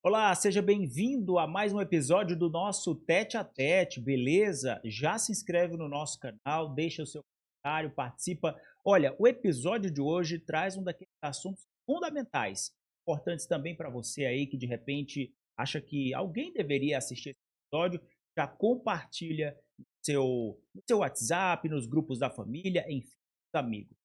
Olá, seja bem-vindo a mais um episódio do nosso Tete a Tete, beleza? Já se inscreve no nosso canal, deixa o seu comentário, participa. Olha, o episódio de hoje traz um daqueles assuntos fundamentais, importantes também para você aí que de repente acha que alguém deveria assistir esse episódio, já compartilha no seu WhatsApp, nos grupos da família, enfim, dos amigos.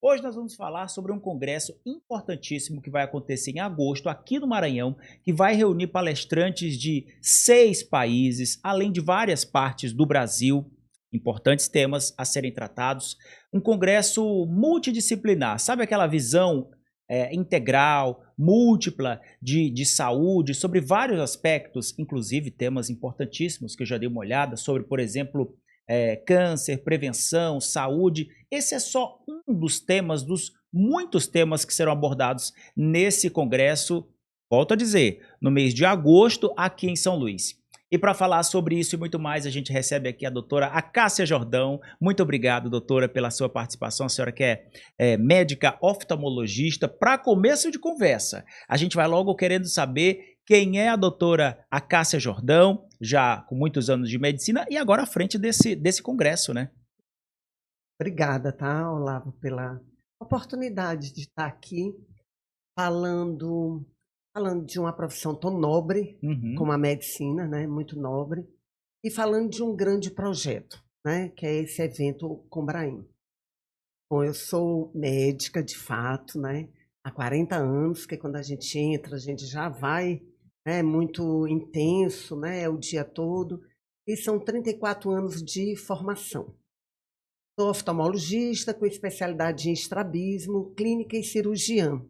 Hoje nós vamos falar sobre um congresso importantíssimo que vai acontecer em agosto aqui no Maranhão, que vai reunir palestrantes de 6 países, além de várias partes do Brasil. Importantes temas a serem tratados. Um congresso multidisciplinar, sabe aquela visão integral, múltipla de saúde, sobre vários aspectos, inclusive temas importantíssimos que eu já dei uma olhada, sobre, por exemplo, câncer, prevenção, saúde. Esse é só um dos temas, dos muitos temas que serão abordados nesse congresso, volto a dizer, no mês de agosto, aqui em São Luís. E para falar sobre isso e muito mais, a gente recebe aqui a doutora Acácia Jordão. Muito obrigado, doutora, pela sua participação. A senhora que é médica oftalmologista. Para começo de conversa, a gente vai logo querendo saber quem é a doutora Acácia Jordão, já com muitos anos de medicina e agora à frente desse congresso, né? Obrigada, tá, Olavo, pela oportunidade de estar aqui falando, falando de uma profissão tão nobre Uhum. como a medicina, né, muito nobre, e falando de um grande projeto, né, que é esse evento Combraim. Bom, eu sou médica, de fato, né, há 40 anos, que quando a gente entra, a gente já vai, né, muito intenso, né, o dia todo, e são 34 anos de formação. Sou oftalmologista com especialidade em estrabismo, clínica e cirurgiã,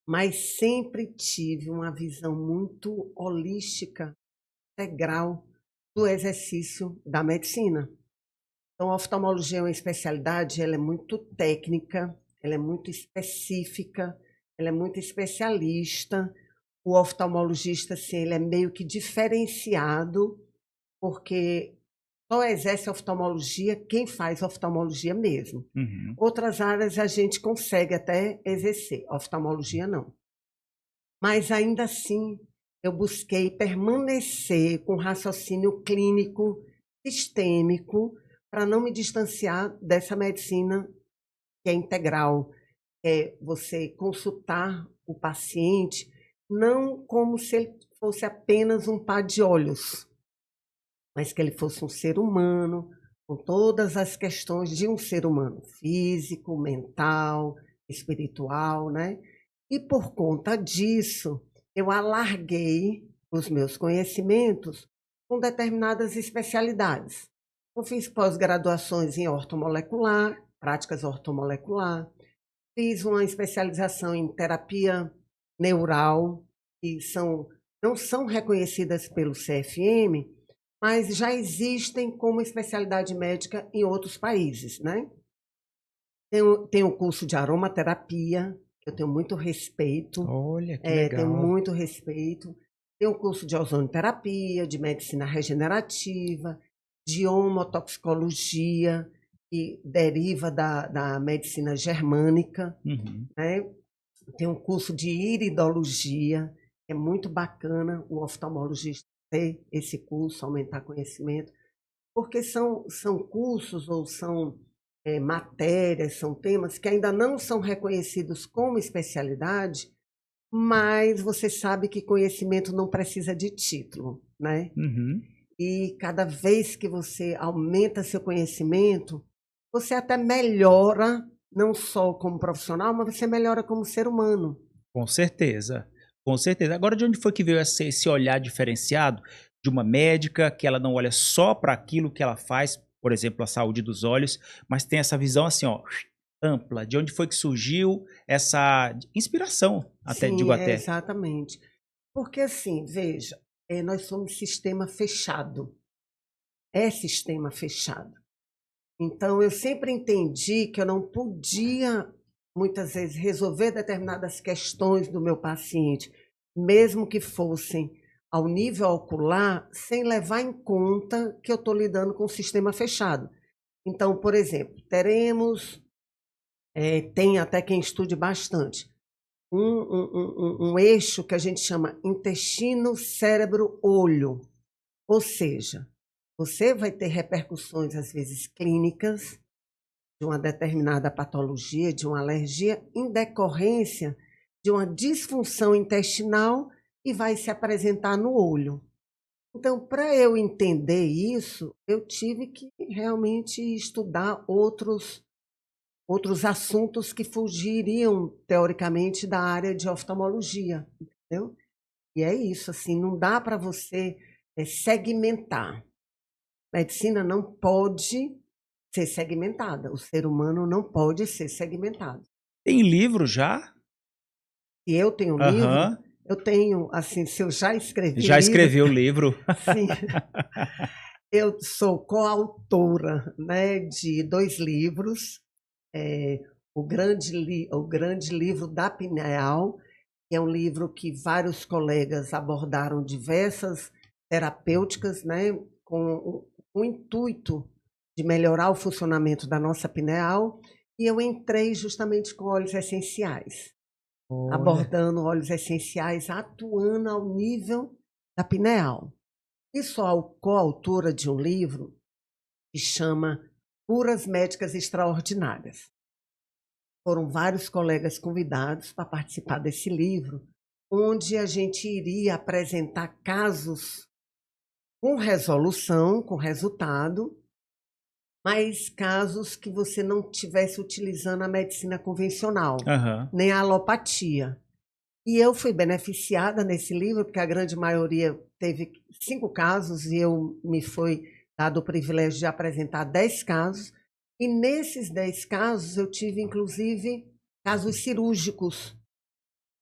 mas sempre tive uma visão muito holística, integral do exercício da medicina. Então, a oftalmologia é uma especialidade, ela é muito técnica, ela é muito específica, ela é muito especialista. O oftalmologista, assim, ele é meio que diferenciado, porque só exerce oftalmologia quem faz oftalmologia mesmo. Uhum. Outras áreas a gente consegue até exercer, oftalmologia não. Mas ainda assim, eu busquei permanecer com raciocínio clínico, sistêmico, para não me distanciar dessa medicina que é integral, é você consultar o paciente não como se ele fosse apenas um par de olhos, mas que ele fosse um ser humano, com todas as questões de um ser humano, físico, mental, espiritual, né? E por conta disso, eu alarguei os meus conhecimentos com determinadas especialidades. Eu fiz pós-graduações em ortomolecular, práticas ortomolecular, fiz uma especialização em terapia neural, que não são reconhecidas pelo CFM, mas já existem como especialidade médica em outros países, né? Tem o curso de aromaterapia, que eu tenho muito respeito, Olha, que tenho legal. muito respeito. Tem o curso de ozonoterapia, de medicina regenerativa, de homotoxicologia, que deriva da medicina germânica, Uhum. né? Tem um curso de iridologia, que é muito bacana o oftalmologista ter esse curso, aumentar conhecimento, porque são cursos ou são matérias, são temas que ainda não são reconhecidos como especialidade, mas você sabe que conhecimento não precisa de título, né? Uhum. E cada vez que você aumenta seu conhecimento, você até melhora, não só como profissional, mas você melhora como ser humano. Com certeza, com certeza. Agora, de onde foi que veio esse olhar diferenciado de uma médica, que ela não olha só para aquilo que ela faz, por exemplo, a saúde dos olhos, mas tem essa visão assim, ó, ampla. De onde foi que surgiu essa inspiração, até digo Sim, é até. exatamente. Porque assim, veja, nós somos sistema fechado. É sistema fechado. Então, eu sempre entendi que eu não podia, muitas vezes, resolver determinadas questões do meu paciente, mesmo que fossem ao nível ocular, sem levar em conta que eu estou lidando com um sistema fechado. Então, por exemplo, tem até quem estude bastante, um eixo que a gente chama intestino, cérebro, olho. Ou seja, você vai ter repercussões, às vezes, clínicas de uma determinada patologia, de uma alergia, em decorrência de uma disfunção intestinal e vai se apresentar no olho. Então, para eu entender isso, eu tive que realmente estudar outros assuntos que fugiriam, teoricamente, da área de oftalmologia, entendeu? E é isso, assim, não dá para você segmentar. Medicina não pode ser segmentada. O ser humano não pode ser segmentado. Tem livro já? Se eu tenho livro, Aham. eu tenho, assim, se eu já escrevi Já livro, escreveu o livro? sim, eu sou coautora, né, de 2 livros, o grande livro da pineal, que é um livro que vários colegas abordaram diversas terapêuticas, né, com o intuito de melhorar o funcionamento da nossa pineal, e eu entrei justamente com óleos essenciais, Olha. abordando óleos essenciais, atuando ao nível da pineal. E sou coautora de um livro que chama Curas Médicas Extraordinárias. Foram vários colegas convidados para participar desse livro, onde a gente iria apresentar casos com resolução, com resultado, mas casos que você não estivesse utilizando a medicina convencional, Aham. nem a alopatia. E eu fui beneficiada nesse livro, porque a grande maioria teve 5 casos e me foi dado o privilégio de apresentar 10 casos. E nesses 10 casos eu tive, inclusive, casos cirúrgicos,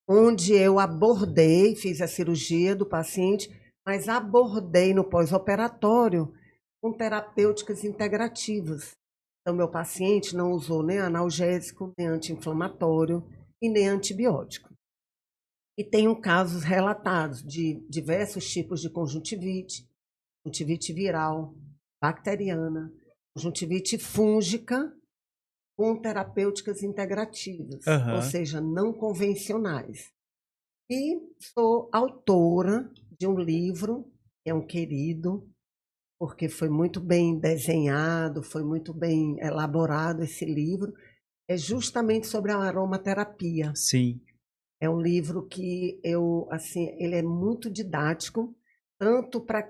onde eu abordei, fiz a cirurgia do paciente, mas abordei no pós-operatório com terapêuticas integrativas. Então, meu paciente não usou nem analgésico, nem anti-inflamatório e nem antibiótico. E tenho casos relatados de diversos tipos de conjuntivite, conjuntivite viral, bacteriana, conjuntivite fúngica, com terapêuticas integrativas, ou Aham. seja, não convencionais. E sou autora de um livro, que é um querido, porque foi muito bem desenhado, foi muito bem elaborado esse livro, é justamente sobre a aromaterapia. Sim. É um livro que ele é muito didático, tanto para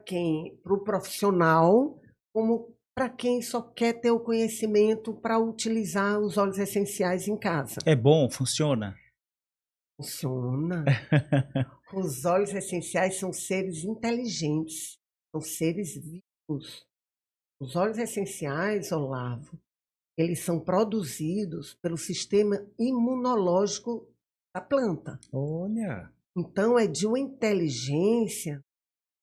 o profissional, como para quem só quer ter o conhecimento para utilizar os óleos essenciais em casa. É bom? Funciona? Funciona. Os óleos essenciais são seres inteligentes, são seres vivos. Os óleos essenciais, Olavo, eles são produzidos pelo sistema imunológico da planta. Olha. Então, é de uma inteligência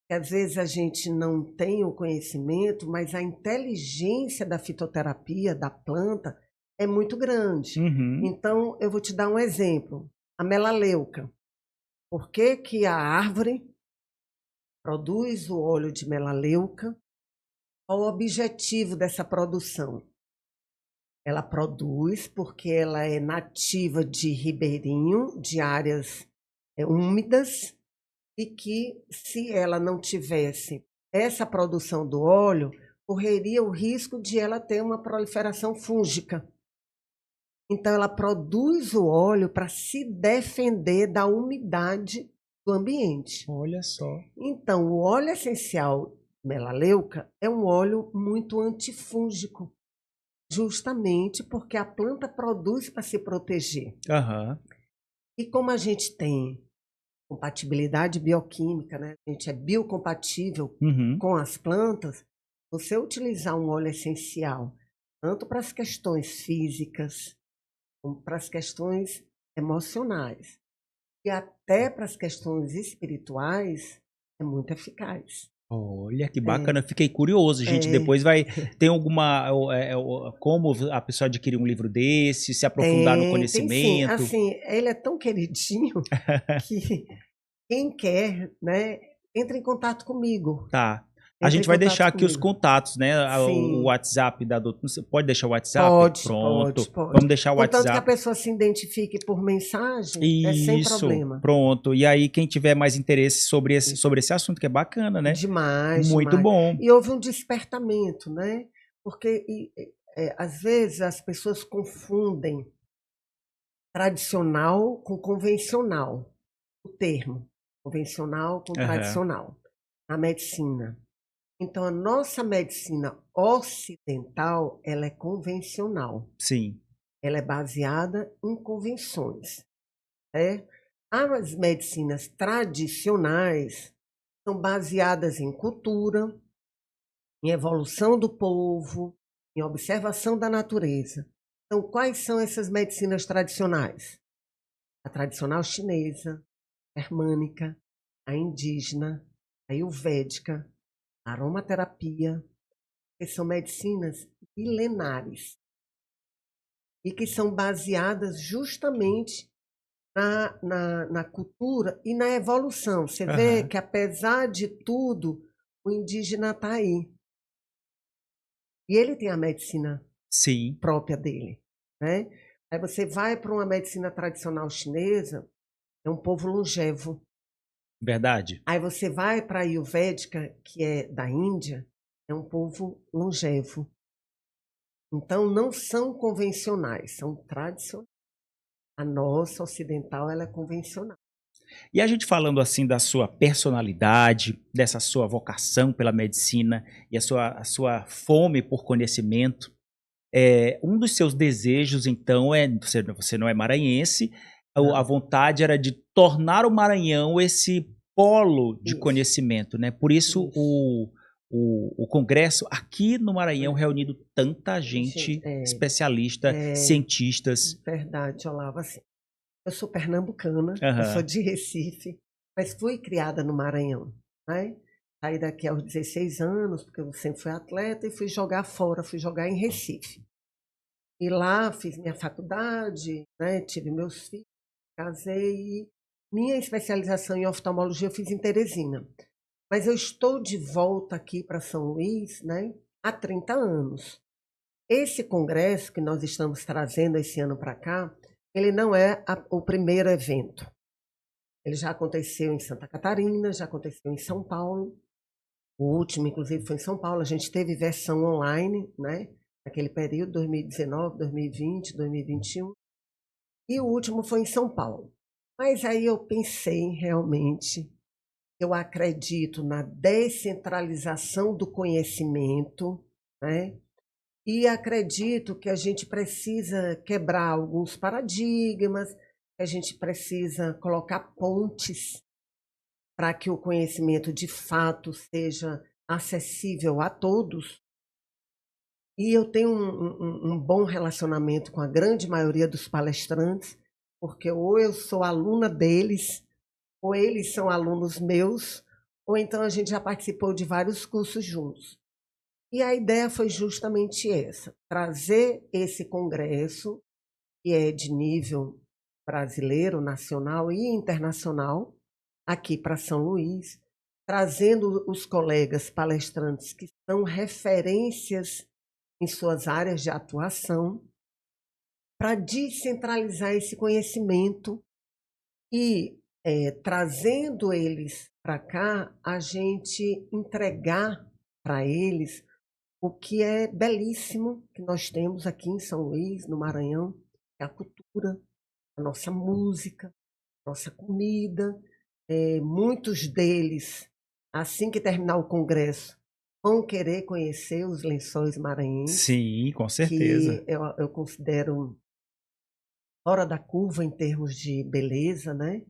que às vezes a gente não tem o conhecimento, mas a inteligência da fitoterapia, da planta, é muito grande. Uhum. Então, eu vou te dar um exemplo. A melaleuca. Por que que a árvore produz o óleo de melaleuca? Qual o objetivo dessa produção? Ela produz porque ela é nativa de ribeirinho, de áreas úmidas, e que, se ela não tivesse essa produção do óleo, correria o risco de ela ter uma proliferação fúngica. Então, ela produz o óleo para se defender da umidade do ambiente. Olha só. Então, o óleo essencial melaleuca é um óleo muito antifúngico, justamente porque a planta produz para se proteger. Aham. E como a gente tem compatibilidade bioquímica, né? A gente é biocompatível Uhum. com as plantas, você utilizar um óleo essencial, tanto para as questões físicas, como para as questões emocionais, e até para as questões espirituais, é muito eficaz. Olha, que bacana. Fiquei curioso, gente. Depois tem alguma, como a pessoa adquirir um livro desse, se aprofundar no Tem sim. conhecimento? Assim, ele é tão queridinho que quem quer, né, entra em contato comigo. Tá. A Entre em gente vai deixar contato aqui os comigo. contatos, né? O Sim, WhatsApp da doutora. Você pode deixar o WhatsApp? pode, Pronto. pode, pode. Vamos deixar o Contanto que a WhatsApp. pessoa se identifique por mensagem, é sem Isso, problema. pronto. E aí, quem tiver mais interesse sobre esse assunto, que é bacana, né? Demais, Muito demais. bom. E houve um despertamento, né? Porque às vezes as pessoas confundem tradicional com convencional, o termo convencional com Aham. tradicional na medicina. Então, a nossa medicina ocidental, ela é convencional, Sim. ela é baseada em convenções, né? As medicinas tradicionais são baseadas em cultura, em evolução do povo, em observação da natureza. Então, quais são essas medicinas tradicionais? A tradicional chinesa, a germânica, a indígena, a ayurvédica, a aromaterapia, que são medicinas milenares e que são baseadas justamente na cultura e na evolução. Você vê Aham. que, apesar de tudo, o indígena está aí. E ele tem a medicina Sim. própria dele, né? Aí você vai para uma medicina tradicional chinesa, é um povo longevo. Verdade. Aí você vai para a Ayurvédica, que é da Índia, é um povo longevo. Então, não são convencionais, são tradicionais. A nossa ocidental, ela é convencional. E a gente falando assim da sua personalidade, dessa sua vocação pela medicina e a sua fome por conhecimento, um dos seus desejos, então, você não é maranhense, a Não, vontade era de tornar o Maranhão esse polo de isso, conhecimento, né? Por isso isso. o congresso aqui no Maranhão É, reunindo tanta gente, gente especialista, é cientistas. verdade, Olavo. Assim, eu sou pernambucana, eu sou Aham. de Recife, mas fui criada no Maranhão, né? Saí daqui aos 16 anos, porque eu sempre fui atleta, e fui jogar fora, fui jogar em Recife. E lá fiz minha faculdade, né? Tive meus filhos, casei. E minha especialização em oftalmologia eu fiz em Teresina. Mas eu estou de volta aqui para São Luís, né? Há 30 anos. Esse congresso que nós estamos trazendo esse ano para cá, ele não é o primeiro evento. Ele já aconteceu em Santa Catarina, já aconteceu em São Paulo. O último, inclusive, foi em São Paulo. A gente teve versão online, né? Naquele período, 2019, 2020, 2021. E o último foi em São Paulo. Mas aí eu pensei realmente, eu acredito na descentralização do conhecimento, né? E acredito que a gente precisa quebrar alguns paradigmas, que a gente precisa colocar pontes para que o conhecimento de fato seja acessível a todos. E eu tenho um bom relacionamento com a grande maioria dos palestrantes, porque ou eu sou aluna deles, ou eles são alunos meus, ou então a gente já participou de vários cursos juntos. E a ideia foi justamente essa: trazer esse congresso, que é de nível brasileiro, nacional e internacional, aqui para São Luís, trazendo os colegas palestrantes que são referências em suas áreas de atuação, para descentralizar esse conhecimento e, trazendo eles para cá, a gente entregar para eles o que é belíssimo que nós temos aqui em São Luís, no Maranhão, que é a cultura, a nossa música, a nossa comida. Muitos deles, assim que terminar o congresso, vão querer conhecer os Lençóis Maranhenses, Sim, com que certeza. eu considero fora da curva em termos de beleza, né?